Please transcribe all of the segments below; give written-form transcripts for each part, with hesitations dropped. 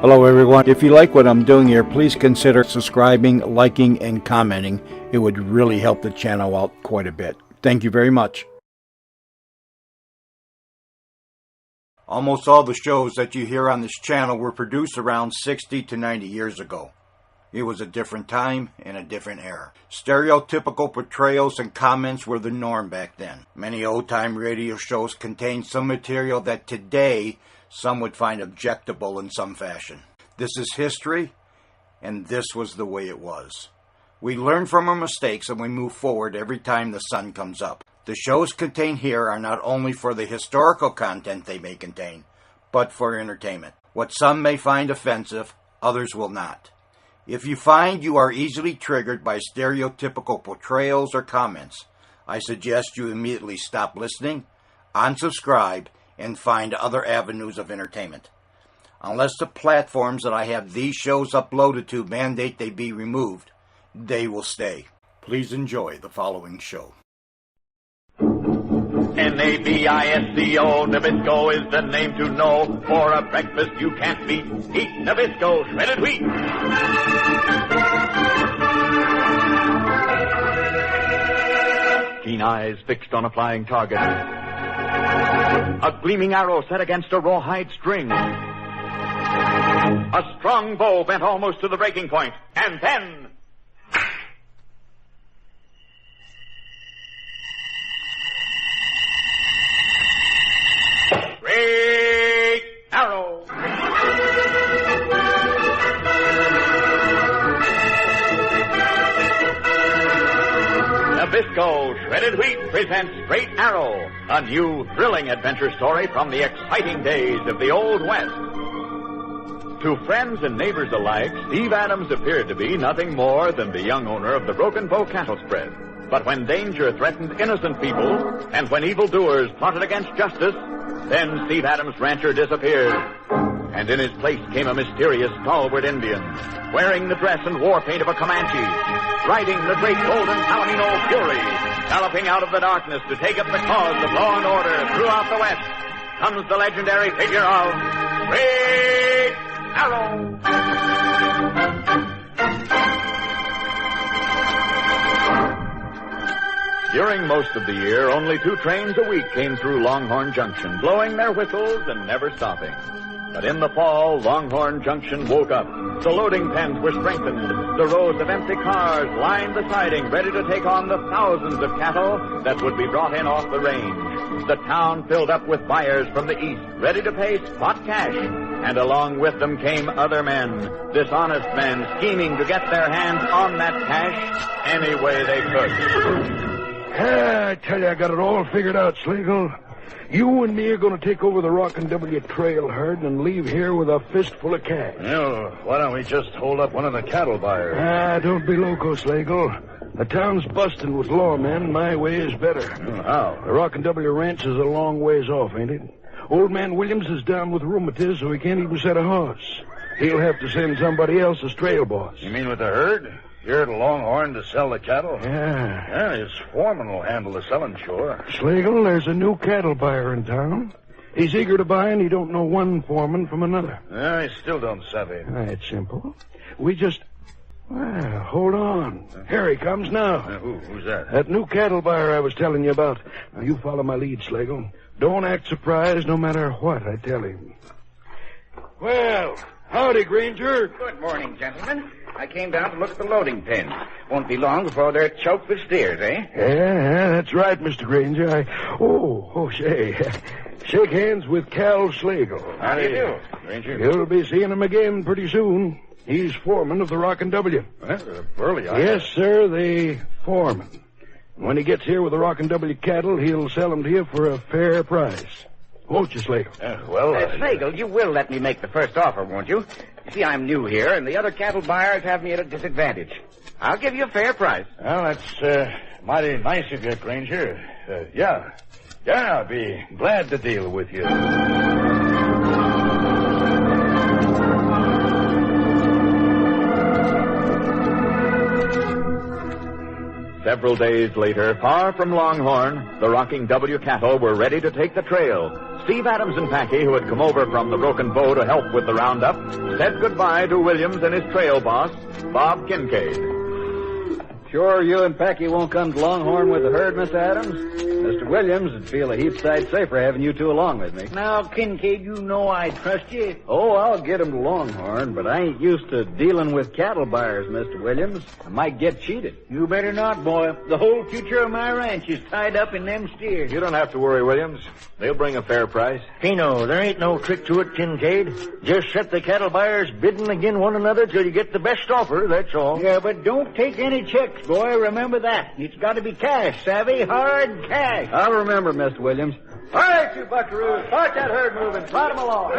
Hello everyone. If you like what I'm doing here, please consider subscribing, liking, and commenting. It would really help the channel out quite a bit. Thank you very much. Almost all the shows that you hear on this channel were produced around 60 to 90 years ago. It was a different time and a different era. Stereotypical portrayals and comments were the norm back then. Many old-time radio shows contained some material that today some would find objectable in some fashion. This is history, and this was the way it was. We learn from our mistakes and we move forward every time the sun comes up. The shows contained here are not only for the historical content they may contain, but for entertainment. What some may find offensive, others will not. If you find you are easily triggered by stereotypical portrayals or comments, I suggest you immediately stop listening, unsubscribe, and find other avenues of entertainment. Unless the platforms that I have these shows uploaded to mandate they be removed, they will stay. Please enjoy the following show. Nabisco, Nabisco is the name to know. For a breakfast you can't beat. Eat Nabisco shredded wheat. Keen eyes fixed on a flying target. A gleaming arrow set against a rawhide string. A strong bow bent almost to the breaking point. And then... Great arrow! Nabisco Shredded Wheat presents Great Arrow, a new, thrilling adventure story from the exciting days of the Old West. To friends and neighbors alike, Steve Adams appeared to be nothing more than the young owner of the Broken Bow cattle spread. But when danger threatened innocent people, and when evildoers plotted against justice, then Steve Adams' rancher disappeared. And in his place came a mysterious stalwart Indian, wearing the dress and war paint of a Comanche, riding the great golden Palomino Fury, galloping out of the darkness to take up the cause of law and order throughout the West, comes the legendary figure of Great Arrow. During most of the year, only 2 trains a week came through Longhorn Junction, blowing their whistles and never stopping. But in the fall, Longhorn Junction woke up. The loading pens were strengthened. The rows of empty cars lined the siding, ready to take on the thousands of cattle that would be brought in off the range. The town filled up with buyers from the east, ready to pay spot cash. And along with them came other men, dishonest men, scheming to get their hands on that cash any way they could. I tell you, I got it all figured out, Slagle. You and me are going to take over the Rock and W trail herd and leave here with a fistful of cash. Well, why don't we just hold up one of the cattle buyers? Don't be loco, Slagle. The town's busting with lawmen. My way is better. How? The Rock and W ranch is a long ways off, ain't it? Old man Williams is down with rheumatiz, so he can't even set a horse. He'll have to send somebody else as trail boss. You mean with the herd? Here at Longhorn to sell the cattle? Yeah. His foreman will handle the selling, sure. Slagle, there's a new cattle buyer in town. He's eager to buy, and he don't know one foreman from another. I still don't savvy. It's simple. We just... Well, hold on. Here he comes now. Who's that? That new cattle buyer I was telling you about. Now, you follow my lead, Slagle. Don't act surprised no matter what I tell him. Well, howdy, Granger. Good morning, gentlemen. I came down to look at the loading pens. Won't be long before they're choked with steers, eh? Yeah, that's right, Mr. Granger. Say, shake hands with Cal Slagle. How do you do, Ranger? You'll be seeing him again pretty soon. He's foreman of the Rock and W. Burley, Yes, sir, the foreman. When he gets here with the Rock and W cattle, he'll sell them to you for a fair price. Won't you, Slagle? Slagle, you will let me make the first offer, won't you? You see, I'm new here, and the other cattle buyers have me at a disadvantage. I'll give you a fair price. Well, that's mighty nice of you, Granger. Yeah, I'll be glad to deal with you. Several days later, far from Longhorn, the rocking W cattle were ready to take the trail. Steve Adams and Packy, who had come over from the Broken Bow to help with the roundup, said goodbye to Williams and his trail boss, Bob Kincaid. Sure you and Packy won't come to Longhorn with the herd, Mr. Adams? Mr. Williams would feel a heap sight safer having you two along with me. Now, Kincaid, you know I trust you. Oh, I'll get 'em to Longhorn, but I ain't used to dealing with cattle buyers, Mr. Williams. I might get cheated. You better not, boy. The whole future of my ranch is tied up in them steers. You don't have to worry, Williams. They'll bring a fair price. Pino, there ain't no trick to it, Kincaid. Just set the cattle buyers bidding agin one another till you get the best offer, that's all. Yeah, but don't take any checks, boy. Remember that. It's got to be cash, savvy? Hard cash. I'll remember, Mr. Williams. All right, you buckaroos. Start that herd moving. Trot 'em along.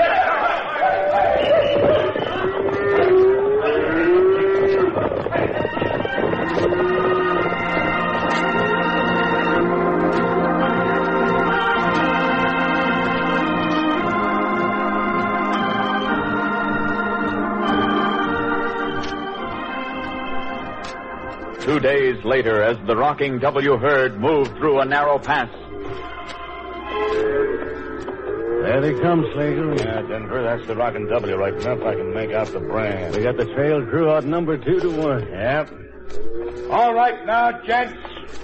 2 days later, as the Rocking W herd moved through a narrow pass, There they come, Slagle. Yeah, Denver, that's the Rockin' W right enough. I can make out the brand. We got the trail crew outnumbered 2-1. Yep. All right now, gents.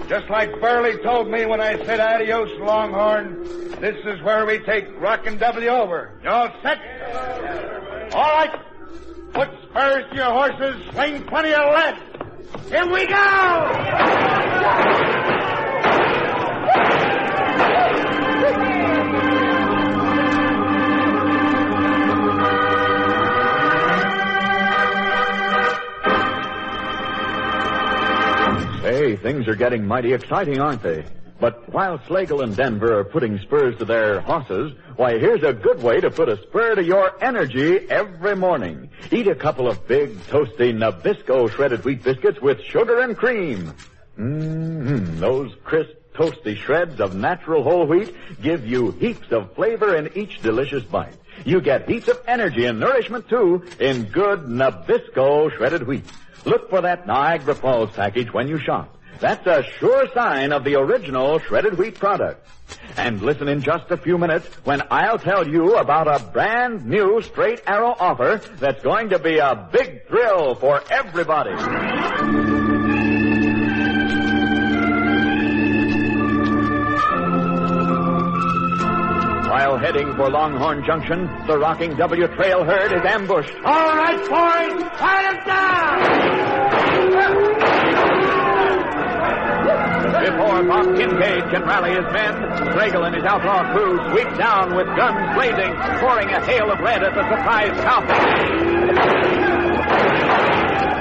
Just like Burley told me when I said adios, Longhorn, this is where we take Rockin' W over. You all set? All right. Put spurs to your horses. Sling plenty of lead. Here we go! Hey, things are getting mighty exciting, aren't they? But while Slagle and Denver are putting spurs to their horses, why, here's a good way to put a spur to your energy every morning. Eat a couple of big, toasty Nabisco shredded wheat biscuits with sugar and cream. Those crisp, toasty shreds of natural whole wheat give you heaps of flavor in each delicious bite. You get heaps of energy and nourishment, too, in good Nabisco shredded wheat. Look for that Niagara Falls package when you shop. That's a sure sign of the original shredded wheat product. And listen in just a few minutes when I'll tell you about a brand new straight arrow offer that's going to be a big thrill for everybody. While heading for Longhorn Junction, the Rocking W trail herd is ambushed. All right, boys, fight them down! Before Bob Kincaid can rally his men, Slagle and his outlaw crew sweep down with guns blazing, pouring a hail of lead at the surprised cowpokes.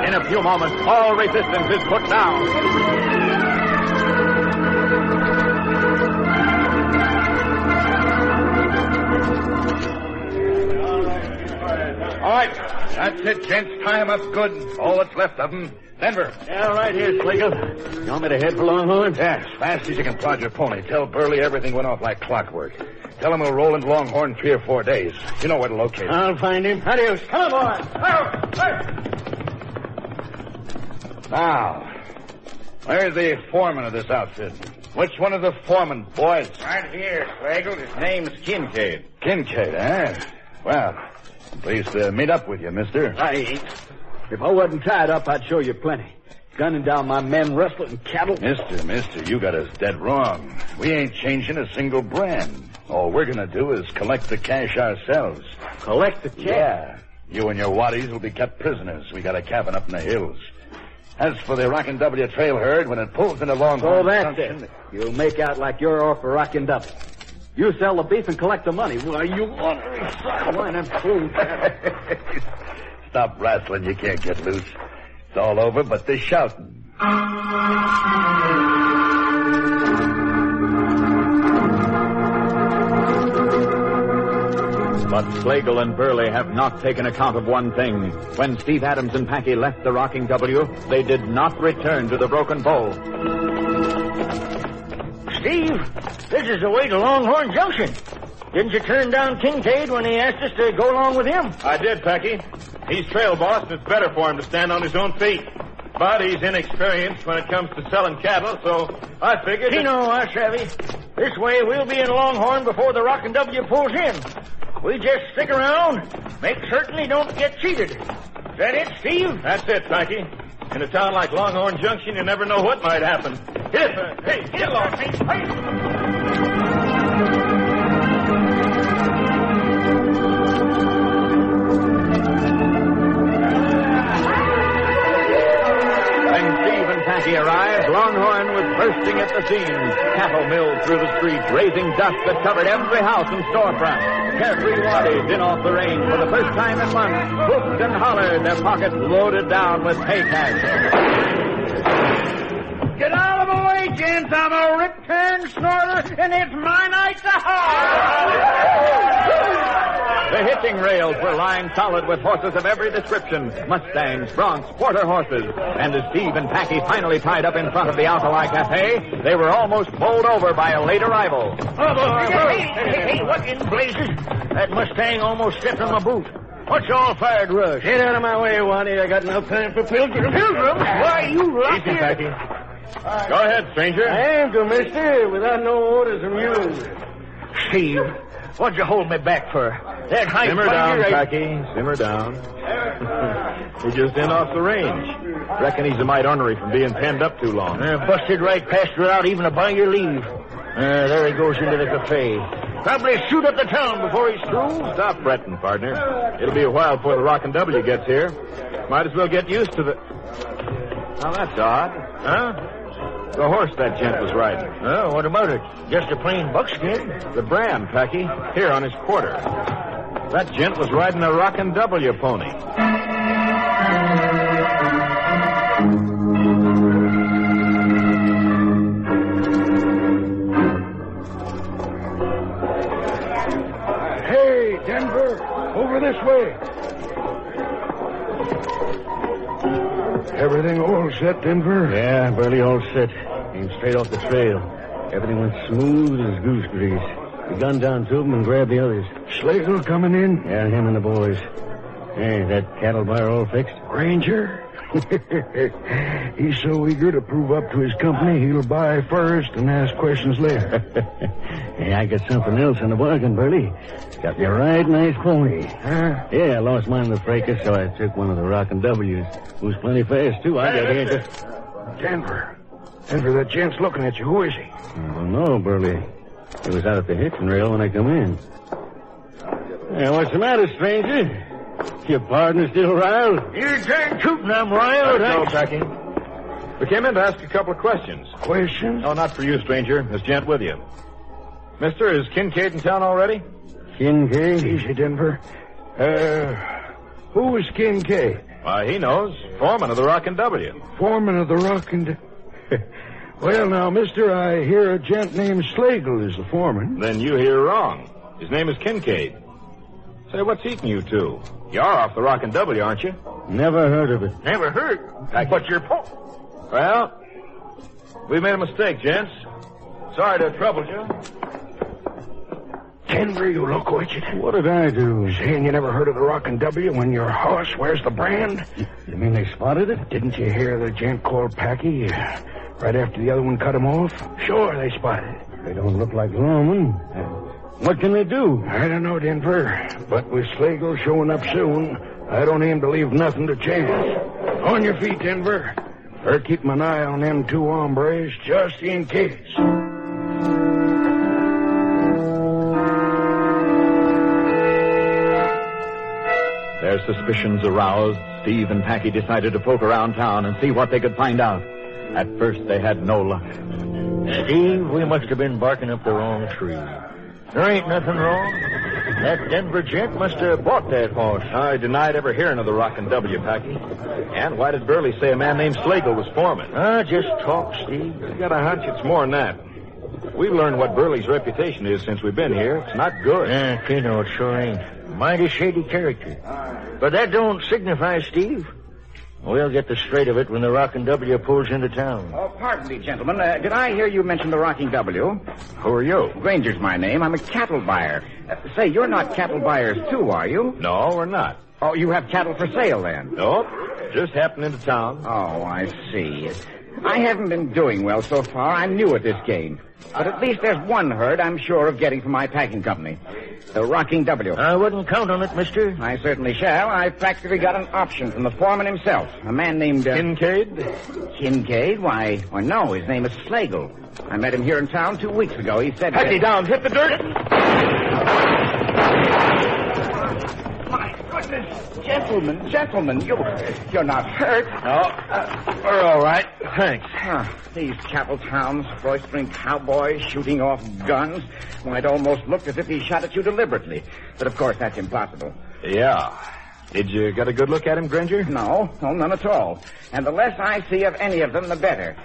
In a few moments, all resistance is put down. All right. That's it, gents. Tie 'em up good. All that's left of 'em. Denver. Yeah, right here, Slagle. You want me to head for Longhorn? Yeah, as fast as you can prod your pony. Tell Burley everything went off like clockwork. Tell him we'll roll into Longhorn 3 or 4 days. You know where to locate him. I'll find him. Adios. Come on, boys. Now, where's the foreman of this outfit? Which one of the foremen, boys? Right here, Slagle. His name's Kincaid. Kincaid, eh? Well, pleased to meet up with you, mister. I ain't. If I wasn't tied up, I'd show you plenty. Gunning down my men, rustling cattle. Mister, you got us dead wrong. We ain't changing a single brand. All we're gonna do is collect the cash ourselves. Collect the check. Yeah. You and your waddies will be kept prisoners. We got a cabin up in the hills. As for the Rockin' W trail herd, when it pulls into Longhorn... Oh, that's it. You'll make out like you're off for Rockin' W. You sell the beef and collect the money. Why, you ornery son. Why, them fools. Stop wrestling. You can't get loose. It's all over but the shouting. But Slagle and Burley have not taken account of one thing. When Steve Adams and Packy left the Rocking W, they did not return to the Broken Bow. Steve, this is the way to Longhorn Junction. Didn't you turn down Kincaid when he asked us to go along with him? I did, Packy. He's trail boss, and it's better for him to stand on his own feet. But he's inexperienced when it comes to selling cattle, so I figured... I savvy. This way we'll be in Longhorn before the Rockin' W pulls in. We just stick around, make certain he don't get cheated. Is that it, Steve? That's it, Packy. In a town like Longhorn Junction, you never know what might happen. Hey, get along. Packy arrived, Longhorn was bursting at the seams. Cattle milled through the streets, raising dust that covered every house and storefront. Carefree waddies in off the range for the first time in months, whooped and hollered, their pockets loaded down with pay cash. Get out of the way, gents. I'm a rip-turn snorter, and it's my night to holler. The hitching rails were lined solid with horses of every description, Mustangs, broncs, quarter horses. And as Steve and Packy finally tied up in front of the Alkali Cafe, they were almost bowled over by a late arrival. Hey, what in blazes? That Mustang almost stepped on my boot. What's all fired rush? Get out of my way, Waddy. I got no time for pilgrims. Pilgrims? Why, you lucky. Easy, Packy. Go ahead, stranger. I am to, mister, without no orders from you. Steve, what'd you hold me back for? That high Simmer down, Packy. Simmer down. We're just in off the range. Reckon he's a mite ornery from being penned up too long. Busted right past without even a buy your leave. There he goes into the cafe. Probably shoot up the town before he's through. Stop fretting, partner. It'll be a while before the Rockin' W gets here. Might as well get used to the... Now, that's odd. Huh? The horse that gent was riding. Oh, what about it? Just a plain buckskin? The brand, Packy. Here on his quarter. That gent was riding a Rockin' W pony. Hey, Denver, over this way. Everything all set, Denver? Yeah, barely all set. Came straight off the trail. Everything went smooth as goose grease. We gunned down two of them and grabbed the others. Schlegel coming in? Yeah, him and the boys. Hey, that cattle buyer all fixed? Ranger? He's so eager to prove up to his company, he'll buy first and ask questions later. Hey, I got something else in the bargain, Burley. Got me a right nice pony. Huh? Yeah, I lost mine in the fracas, so I took one of the Rockin' W's. Who's plenty fast, too. I got here just... Denver, that gent's looking at you. Who is he? I don't know, Burley. He was out at the hitching rail when I come in. Hey, what's the matter, stranger? Your partner still riled? You turn tootin', I'm riled. No, Packy. We came in to ask a couple of questions. Questions? No, not for you, stranger. This gent with you. Mister, is Kincaid in town already? Kincaid? Easy, Denver. Who is Kincaid? Why, he knows. Foreman of the Rockin' W. Foreman of the Rockin'... Well, now, mister, I hear a gent named Schlegel is the foreman. Then you hear wrong. His name is Kincaid. Say, what's eating you two? You're off the Rockin' W, aren't you? Never heard of it. Never heard. But you're... Well, we made a mistake, gents. Sorry to have troubled you. Denver, you loco idiot. What did I do? Saying you never heard of the Rockin' W when your horse wears the brand? You mean they spotted it? Didn't you hear the gent called Packy right after the other one cut him off? Sure, they spotted it. They don't look like lawmen. What can they do? I don't know, Denver. But with Schlegel showing up soon, I don't aim to leave nothing to chance. On your feet, Denver. Or keep an eye on them two hombres just in case. Their suspicions aroused, Steve and Packy decided to poke around town and see what they could find out. At first, they had no luck. Steve, we must have been barking up the wrong tree. There ain't nothing wrong. That Denver gent must have bought that horse. I denied ever hearing of the Rockin' W, Packy. And why did Burley say a man named Schlegel was foreman? Just talk, Steve. I got a hunch it's more than that. We've learned what Burley's reputation is since we've been here. It's not good. Keno, it sure ain't. Mighty shady character. But that don't signify, Steve. We'll get the straight of it when the Rockin' W pulls into town. Oh, pardon me, gentlemen. Did I hear you mention the Rockin' W? Who are you? Granger's my name. I'm a cattle buyer. Say, you're not cattle buyers, too, are you? No, we're not. Oh, you have cattle for sale, then? Nope. Just happened into town. Oh, I see. I haven't been doing well so far. I'm new at this game. But at least there's one herd I'm sure of getting from my packing company. The Rocking W. I wouldn't count on it, mister. I certainly shall. I've practically got an option from the foreman himself. A man named... Kincaid? Kincaid? Why, no, his name is Slagle. I met him here in town 2 weeks ago. He said... Packy down. Hit the dirt. My goodness. Gentlemen, you're not hurt. No, we're all right. Thanks. These cattle towns, roistering cowboys, shooting off guns. Well, it almost looked as if he shot at you deliberately. But, of course, that's impossible. Yeah. Did you get a good look at him, Granger? No, none at all. And the less I see of any of them, the better.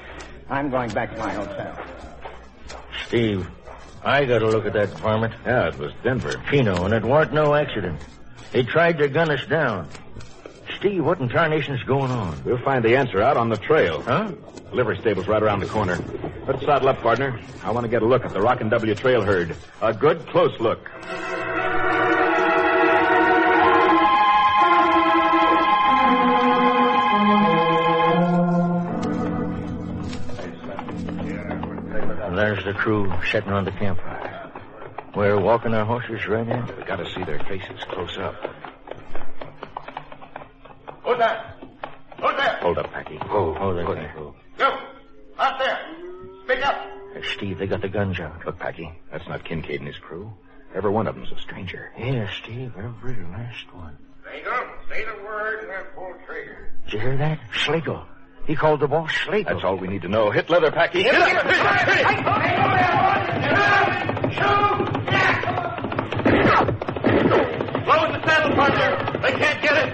I'm going back to my hotel. Steve, I got a look at that varmint. Yeah, it was Denver. Chino, and it weren't no accident. They tried to gun us down. Steve, what in tarnation's going on? We'll find the answer out on the trail. Huh? Livery stable's right around the corner. Let's saddle up, partner. I want to get a look at the Rockin' W trail herd. A good close look. And there's the crew sitting on the campfire. We're walking our horses right in. We got to see their faces close up. Who's that? Who's there? Hold up, Packy. Oh, there. You, out there. Speak up. Hey, Steve, they got the guns out. Look, Packy, that's not Kincaid and his crew. Every one of them's a stranger. Yeah, Steve, every last one. They don't say the word and they'll pull trigger. Did you hear that? Slagle. He called the boss Slagle. That's all we need to know. Hit leather, Packy. Hit up! Slow in the saddle, partner. They can't get it.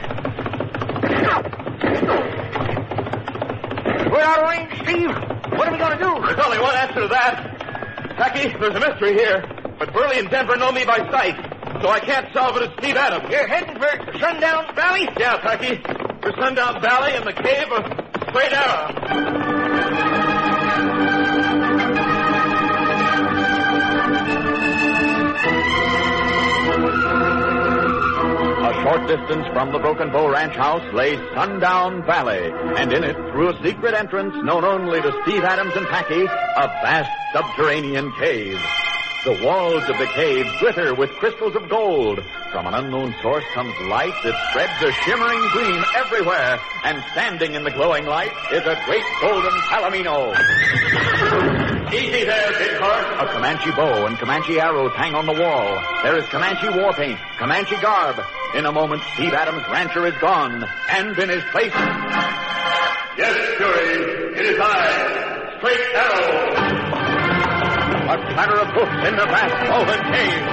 We're out of range, Steve. What are we going to do? There's only one answer to that. Packy, there's a mystery here. But Burley and Denver know me by sight, so I can't solve it as Steve Adams. You're heading for Sundown Valley? Yeah, Packy. For Sundown Valley and the cave of Straight Arrow. A short distance from the Broken Bow Ranch house lay Sundown Valley, and in it, through a secret entrance known only to Steve Adams and Packy, a vast subterranean cave. The walls of the cave glitter with crystals of gold. From an unknown source comes light that spreads a shimmering gleam everywhere, and standing in the glowing light is a great golden palomino. Easy there, big horse. A Comanche bow and Comanche arrows hang on the wall. There is Comanche war paint, Comanche garb. In a moment, Steve Adams' rancher is gone, and in his place... Yes, Fury, it is I, Straight Arrow. A clatter of hoofs in the vast woven cave.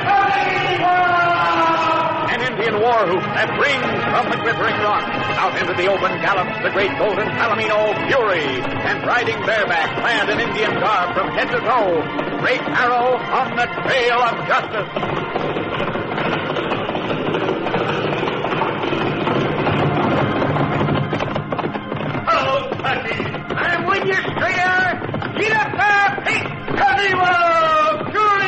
An Indian war whoop that rings from the glittering rock. Out into the open gallops the great golden palomino Fury, and riding bareback, clad in Indian garb from head to toe, Straight Arrow on the trail of justice. Hello, Packy. I'm with you, Straight Arrow. Get up there, Pete. Arriba, Fury!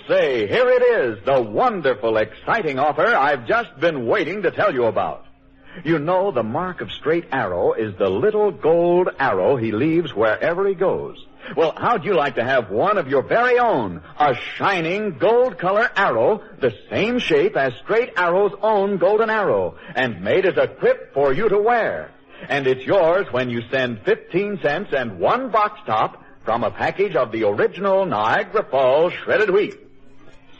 Say, here it is, the wonderful, exciting offer I've just been waiting to tell you about. You know, the mark of Straight Arrow is the little gold arrow he leaves wherever he goes. Well, how'd you like to have one of your very own? A shining gold-color arrow, the same shape as Straight Arrow's own golden arrow, and made as a quip for you to wear. And it's yours when you send 15 cents and one box top from a package of the original Niagara Falls shredded wheat.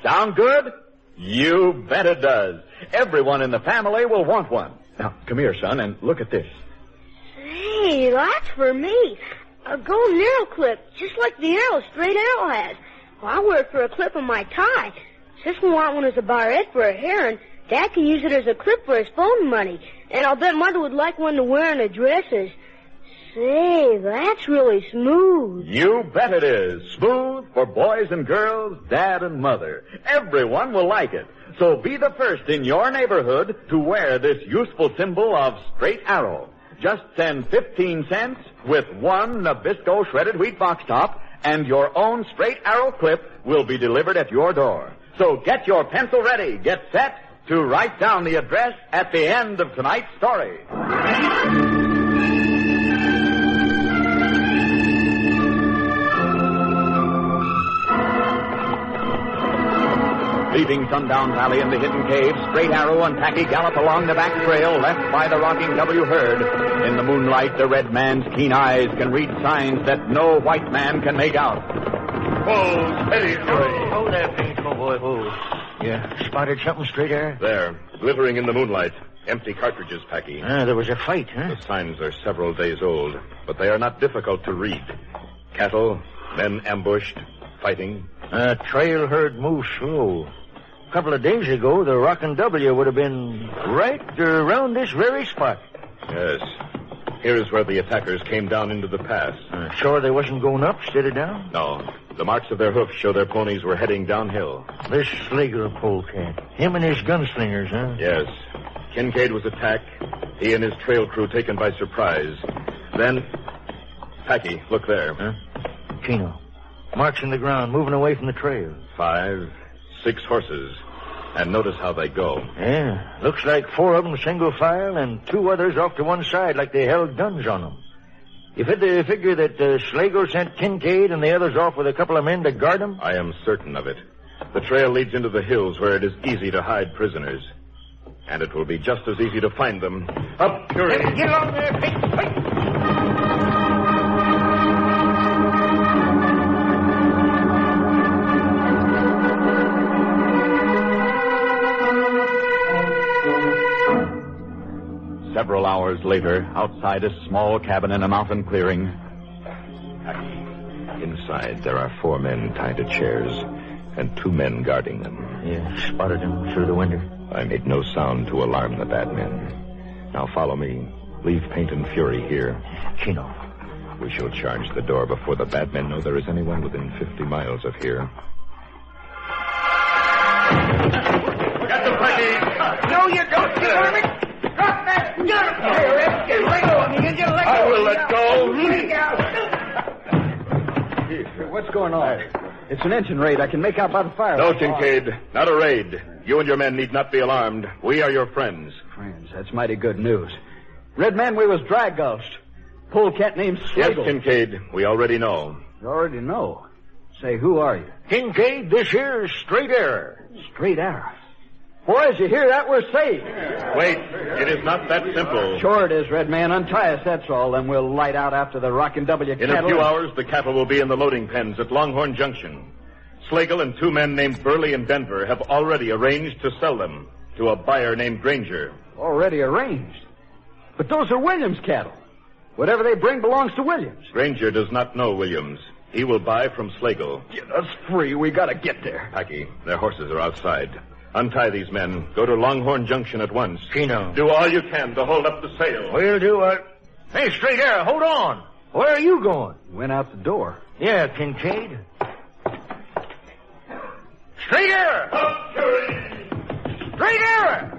Sound good? You bet it does. Everyone in the family will want one. Now, come here, son, and look at this. Hey, that's for me. A golden arrow clip, just like the arrow Straight Arrow has. Well, I wear it for a clip on my tie. Sis will want one as a barrette for her hair, and Dad can use it as a clip for his phone money. And I'll bet Mother would like one to wear in her dresses. Say, that's really smooth. You bet it is. Smooth for boys and girls, Dad and Mother. Everyone will like it. So be the first in your neighborhood to wear this useful symbol of Straight Arrow. Just send 15 cents with one Nabisco shredded wheat box top, and your own straight arrow clip will be delivered at your door. So get your pencil ready. Get set to write down the address at the end of tonight's story. Leaving Sundown Valley in the hidden cave, Straight Arrow and Packy gallop along the back trail left by the Rocking W herd. In the moonlight, the red man's keen eyes can read signs that no white man can make out. Whoa, steady, Hold there, Pinko, boy, hold. Yeah, spotted something, Straight Arrow? There, glittering in the moonlight. Empty cartridges, Packy. There was a fight, huh? The signs are several days old, but they are not difficult to read. Cattle, men ambushed, fighting. Trail herd moves slow. A couple of days ago, the Rockin' W would have been right around this very spot. Yes. Here is where the attackers came down into the pass. Sure they wasn't going up instead of down? No. The marks of their hoofs show their ponies were heading downhill. This Slager polecat. Him and his gunslingers, huh? Yes. Kincaid was attacked. He and his trail crew taken by surprise. Then... Packy, look there. Huh? Chino. Marks in the ground, moving away from the trail. 5, 6 horses. And notice how they go. Yeah, looks like 4 of them single file and 2 others off to one side like they held guns on them. You figure that Slago sent Kincaid and the others off with a couple of men to guard them? I am certain of it. The trail leads into the hills where it is easy to hide prisoners. And it will be just as easy to find them. Up, Fury! Get along there, Pete! Several hours later, outside a small cabin in a mountain clearing. Inside, there are 4 men tied to chairs and 2 men guarding them. Yeah, spotted them through the window. I made no sound to alarm the bad men. Now follow me. Leave Paint and Fury here. Chino. We shall charge the door before the bad men know there is anyone within 50 miles of here. Get the Packy! No, you don't, you army! Drop that gun! Here, Red, get let go of me, you let go. I will let go. What's going on? It's an engine raid. I can make out by the fire. No, Kincaid. Not a raid. You and your men need not be alarmed. We are your friends. Friends, that's mighty good news. Red man, we was drag gulched. Polecat named Yes, Slagle. Kincaid. We already know. You already know. Say, who are you? Kincaid, this here is Straight Arrow. Straight Arrow. Boys, you hear that? We're saved. Wait. It is not that simple. Sure it is, Red man. Untie us, that's all. Then we'll light out after the Rockin' W cattle. In a few hours, the cattle will be in the loading pens at Longhorn Junction. Slagle and 2 men named Burley and Denver have already arranged to sell them to a buyer named Granger. Already arranged. But those are Williams' cattle. Whatever they bring belongs to Williams. Granger does not know Williams. He will buy from Slagle. Get us free. We gotta get there. Packy, their horses are outside. Untie these men. Go to Longhorn Junction at once. Chino. Do all you can to hold up the sail. We'll do what? Hey, Straight Arrow, hold on. Where are you going? Went out the door. Yeah, Kincaid. Straight Arrow! Straight Arrow!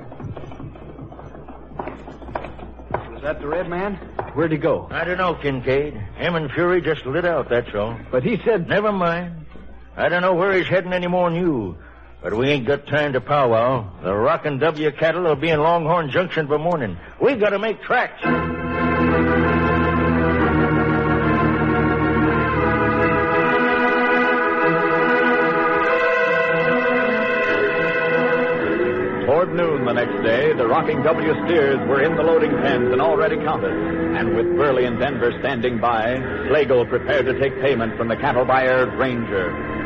Was that the Red man? Where'd he go? I don't know, Kincaid. Him and Fury just lit out, that's all. But he said... Never mind. I don't know where he's heading any more than you. But we ain't got time to powwow. The Rockin' W cattle will be in Longhorn Junction by morning. We gotta make tracks. Toward noon the next day, the Rocking W steers were in the loading pens and already counted. And with Burley and Denver standing by, Slagle prepared to take payment from the cattle buyer, Granger.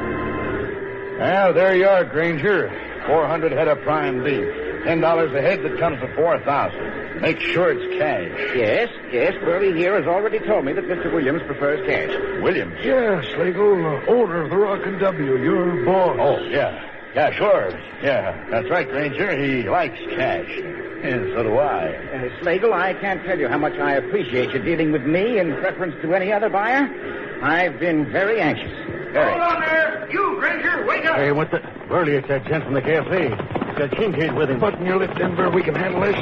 Well, there you are, Granger. 400 head of prime beef. $10 a head, that comes to 4,000. Make sure it's cash. Yes, Burley here has already told me that Mr. Williams prefers cash. Williams? Yeah, Slagle, owner of the Rockin' W, your boss. Oh, yeah. Yeah, sure. Yeah, that's right, Granger. He likes cash. And so do I. Slagle, I can't tell you how much I appreciate you dealing with me in preference to any other buyer. I've been very anxious. Very. Hold on there! You, Granger, wake up! Hey, what the... Burley, it's that gent from the cafe. He's got Kincaid with him. Button your lip, Denver. We can handle this.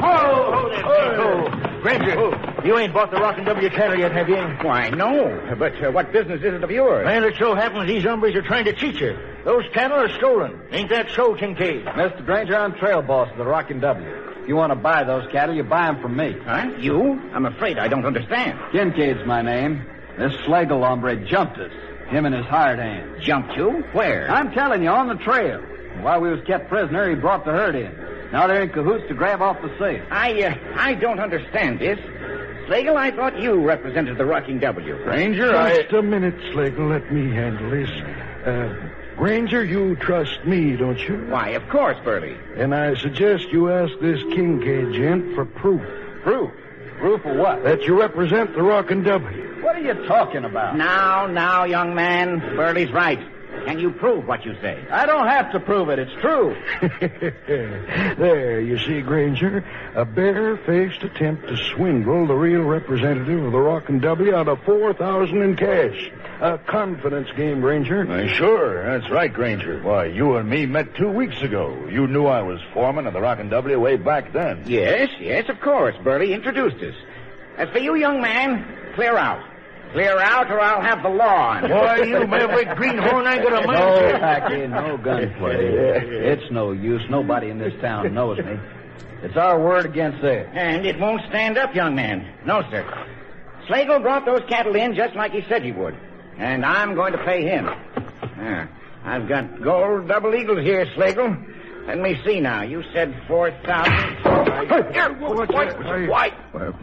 Oh, there, Pinko. Granger, you ain't bought the Rockin' W cattle yet, have you? Why, no. But what business is it of yours? Well, it so happens these hombres are trying to cheat you. Those cattle are stolen. Ain't that so, Kincaid? Mr. Granger, I'm trail boss of the Rockin' W. If you want to buy those cattle, you buy them from me. Huh? You? I'm afraid I don't understand. Kincaid's my name. This Slagle hombre jumped us. Him and his hired hand. Jumped you? Where? I'm telling you, on the trail. While we was kept prisoner, he brought the herd in. Now they're in cahoots to grab off the sale. I don't understand this. Slagle, I thought you represented the Rocking W. Granger, Just a minute, Slagle. Let me handle this. Granger, you trust me, don't you? Why, of course, Burley. And I suggest you ask this Kincaid gent for proof. Proof? Proof of what? That you represent the Rockin' W. What are you talking about? Now, young man. Burley's right. Can you prove what you say? I don't have to prove it. It's true. There, you see, Granger, a bare-faced attempt to swindle the real representative of the Rockin' W out of $4,000 in cash. A confidence game, Granger. Sure, that's right, Granger. Why, you and me met 2 weeks ago. You knew I was foreman of the Rockin' W way back then. Yes, of course. Burley introduced us. As for you, young man, clear out. Clear out or I'll have the law on you. Boy, you maverick greenhorn, I got a mind. No, Packy, no gunplay. It's no use. Nobody in this town knows me. It's our word against theirs. And it won't stand up, young man. No, sir. Slagle brought those cattle in just like he said he would. And I'm going to pay him. I've got gold double eagles here, Slagle. Let me see now. You said 4,000.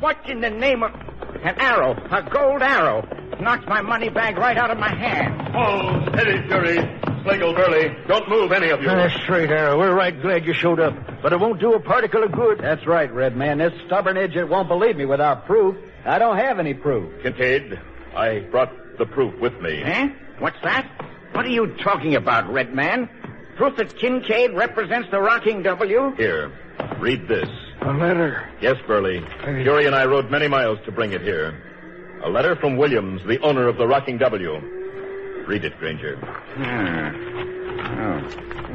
What in the name of... An arrow. A gold arrow. Knocked my money bag right out of my hand. Oh, steady, Fury. Slagle, Burley, don't move, any of you. Straight arrow. We're right glad you showed up. But it won't do a particle of good. That's right, Red Man. This stubborn idiot won't believe me without proof. I don't have any proof. Kincaid, I brought the proof with me. Eh? What's that? What are you talking about, Red Man? Proof that Kincaid represents the Rocking W? Here, read this. A letter. Yes, Burley. Fury and I rode many miles to bring it here. A letter from Williams, the owner of the Rocking W. Read it, Granger.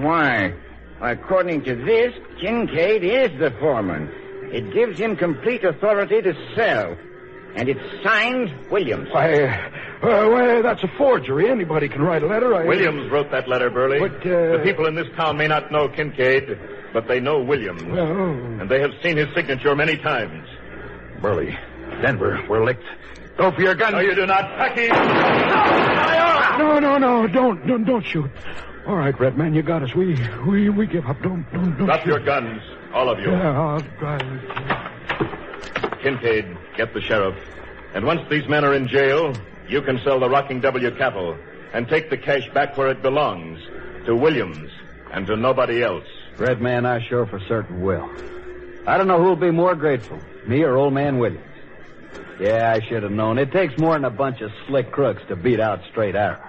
Why, according to this, Kincaid is the foreman. It gives him complete authority to sell. And it's signed Williams. Why, that's a forgery. Anybody can write a letter. Williams wrote that letter, Burley. But, The people in this town may not know Kincaid, but they know Williams. And they have seen his signature many times. Burley, Denver, we're licked. Go for your gun. No, you do not. Packy! No, don't shoot. All right, Red Man, you got us. We give up. Don't Drop shoot. your guns, all of you. Yeah, I'll drive. Kincaid, get the sheriff. And once these men are in jail, you can sell the Rocking W cattle and take the cash back where it belongs, to Williams and to nobody else. Red Man, I sure for certain will. I don't know who'll be more grateful, me or old man Williams. Yeah, I should have known. It takes more than a bunch of slick crooks to beat out Straight Arrow.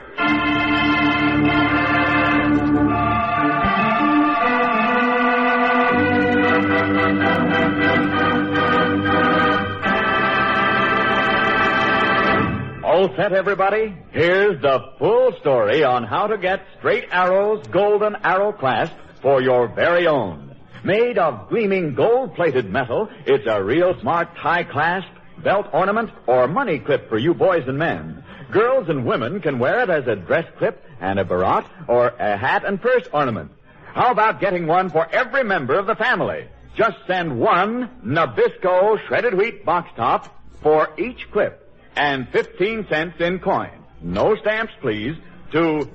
All set, everybody? Here's the full story on how to get Straight Arrow's Golden Arrow clasp for your very own. Made of gleaming gold-plated metal, it's a real smart tie clasp, belt ornament, or money clip for you boys and men. Girls and women can wear it as a dress clip and a barrette or a hat and purse ornament. How about getting one for every member of the family? Just send one Nabisco shredded wheat box top for each clip and 15 cents in coin. No stamps, please, to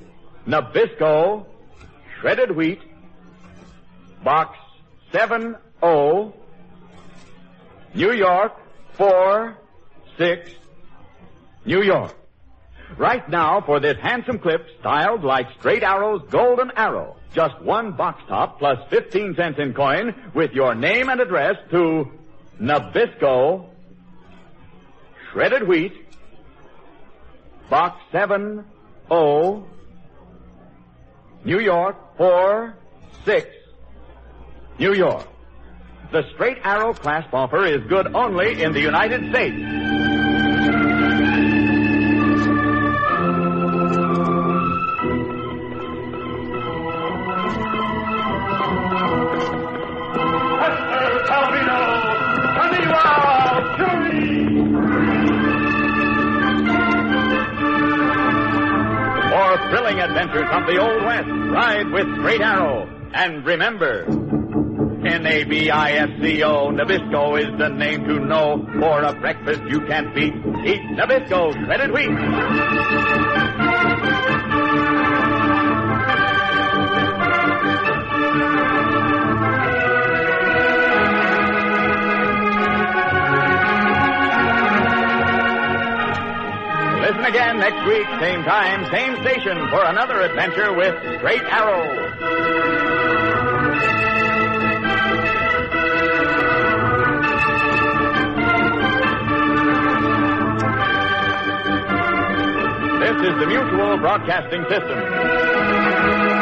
Nabisco shredded wheat box 70, New York 46, New York. Right now, for this handsome clip styled like Straight Arrow's Golden Arrow, just one box top plus 15 cents in coin with your name and address to Nabisco shredded wheat box 70, New York 46, New York. The Straight Arrow clasp offer is good only in the United States. Coming out! adventures of the Old West. Ride with Great Arrow. And remember, Nabisco, Nabisco is the name to know. For a breakfast you can't beat. Eat Nabisco shredded wheat. Listen again next week, same time, same station, for another adventure with Great Arrow. This is the Mutual Broadcasting System.